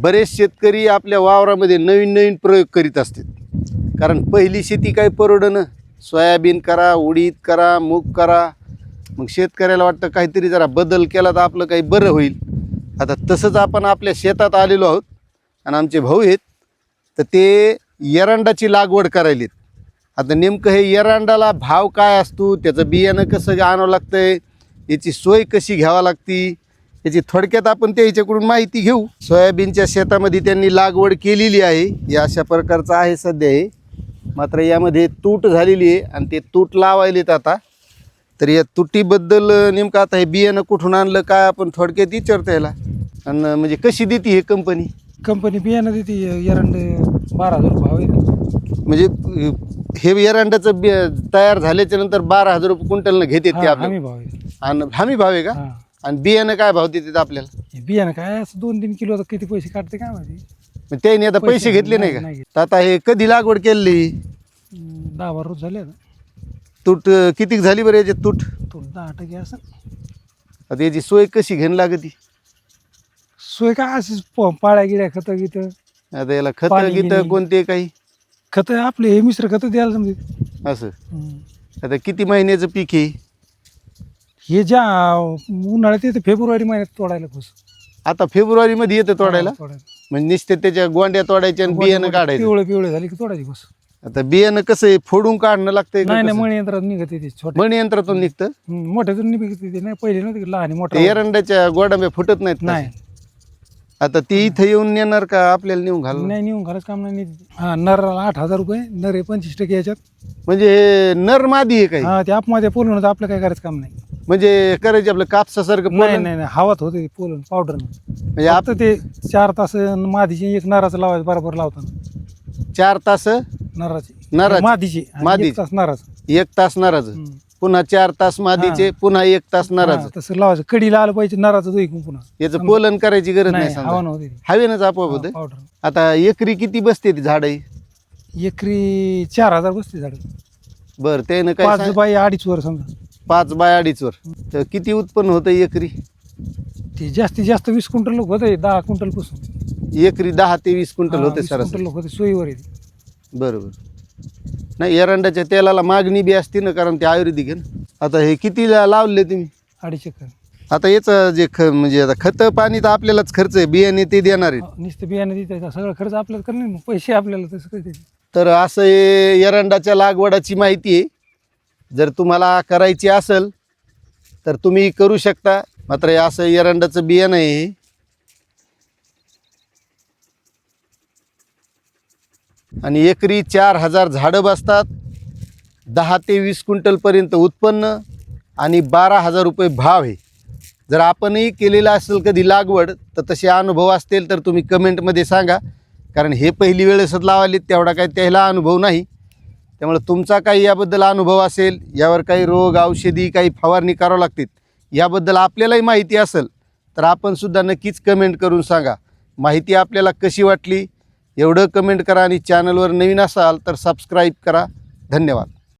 बरेच शेतकरी आपल्या वावरामध्ये नवीन नवीन प्रयोग करीत असतात। कारण पहिली शेती काही परवडणं, सोयाबीन करा, उडीद करा, मूग करा, मग शेतकऱ्याला वाटतं काहीतरी जरा बदल केला तर आपलं काही बरं होईल। आता तसंच आपण आपल्या शेतात आलेलो आहोत आणि आमचे भाऊ आहेत तर ते एरंडाची लागवड करायलेत। आता नेमकं हे एरंडाला भाव काय असतो, त्याचं बियाणं कसं आणावं लागतंय, याची सोय कशी घ्यावी लागती, याची थोडक्यात आपण त्याच्याकडून माहिती घेऊ। सोयाबीनच्या शेतामध्ये त्यांनी लागवड केलेली आहे, या अशा प्रकारचं आहे सध्या हे। मात्र यामध्ये तूट झालेली आहे आणि ते तूट लावायलेत आता। तर या तुटीबद्दल नेमकं आता हे बियाणं कुठून आणलं काय आपण थोडक्यात विचारता याला। आणि म्हणजे कशी देते हे कंपनी? कंपनी बियाणं देते एरंड 12,000 भाव आहे। म्हणजे हे एरंडाचं तयार झाल्याच्या नंतर 12,000 रुपये क्विंटलनं घेते ते आपल्याला? हमी भाव आहे। आणि हमी भाव आहे का? आणि बियाणं काय भाव देतात आपल्याला? बियाणं काय असं 2-3 किलो आता किती पैसे काढते काय माहिती। मग त्यांनी आता पैसे घेतले नाही का? नाही. तर आता हे कधी लागवड केली? 10-12 रोज झाले आता। तूट किती झाली बरं याच्यात तूट? 10% असं। आता याची सोय कशी घेणं लागती? सोय काय अशीच पाळ्या गिड्या खतं गीतं। आता याला खत पाणी गीत गिणी. कोणते काही खतं आपले हे मिश्र खतं द्यायला समजे। असं? आता किती महिन्याचं पीक आहे हे ज्या उन्हाळ्यात येते फेब्रुवारी महिन्यात तोडायला खुश। आता? फेब्रुवारीमध्ये येतं तोडायला? म्हणजे नुसते त्याच्या गोंड्या तोडायच्या आणि बियाणं काढायचं? पिवळे झाले की तोडायची खुश। आता बियाणं कसं आहे, फोडून काढणं लागतंय का नाही कसं? मणी यंत्रात निघते ते छोटे। मणी यंत्रातून निघतं? मोठ्यातून निघते ते, नाही पहिले नव्हते लहान मोठा। ते एरंडाच्या गोडांब्या फुटत नाहीत का? नाही आता ते इथं येऊन नेणार का आपल्याला नेऊन घालणार? नाही नेऊन घालायचं काम नाही। हा नराला 8,000 रुपये, नर आहे 25% याच्यात। म्हणजे हे नर मादी आहे काही? हा ते आपमध्ये पोलून आपलं काय करायचं काम नाही। म्हणजे करायचे आपलं कापसासारखं नाही पोलन? नाही नाही हवात होते पोलून पावडर म्हणजे आता ते 4 तास मादीची एक नराचं लावायचं बरोबर लावताना। 4 तास नराची नराची? मादीची मादीची. 1 तास नराचं। 1 तास नराचं, पुन्हा 4 तास मादीचे, पुन्हा 1 तास नराचं। तसं लावायचं, कडीला आलं पाहिजे नराचं दोन पुन्हा। याचं पोलन करायची गरज नाही हवा समजा? नव्हती हवेनंच आपोआप होतं? पावडर। आता एकरी किती बसते ती झाड? एकरी 4,000 बसते झाड। बरं त्यानं काय 5 बाय 2.5 वर समजा। 5 बाय 2.5 वर तर किती उत्पन्न होतं एकरी? ते जास्तीत जास्त 20 क्विंटल लोक होते, 10 क्विंटल पासून एकरी 10 ते 20 क्विंटल होते सरासरी? लोक होते सोयीवर येते। बरोबर। नाही एरंडाच्या तेलाला मागणी बी असते ना, कारण ते आयुर्वेदिक आहे ना। आता हे किती लावले तुम्ही? 2.5 एकर। आता याचं जे म्हणजे आता खतं पाणी तर आपल्यालाच खर्च आहे, बियाणे ते देणार आहेत? नुसतं बियाणे देते, सगळं खर्च आपल्याला करणे, पैसे आपल्याला तसं करते। तर असं हे एरंडाच्या लागवडाची माहिती आहे। जर तुम्हाला करायची असेल तर तुम्ही करू शकता। मात्र हे असं एरंडाचं बियाणं आहे आणि एकरी 4,000 झाडं बसतात, 10 ते 20 क्विंटलपर्यंत उत्पन्न आणि 12,000 रुपये भाव आहे। जर आपणही केलेलं असेल कधी लागवड तर तसे अनुभव असतील तर तुम्ही कमेंटमध्ये सांगा। कारण हे पहिली वेळेसच लावायले, तेवढा काही त्याला अनुभव नाही। त्यामुळे तुमचा काही याबद्दल अनुभव असेल, यावर काही रोग औषधी काही फवारणी करावं लागतील, याबद्दल आपल्यालाही माहिती असेल तर आपण सुद्धा नक्कीच कमेंट करून सांगा। माहिती आपल्याला कशी वाटली एवढं कमेंट करा आणि चॅनलवर नवीन असाल तर सबस्क्राईब करा। धन्यवाद।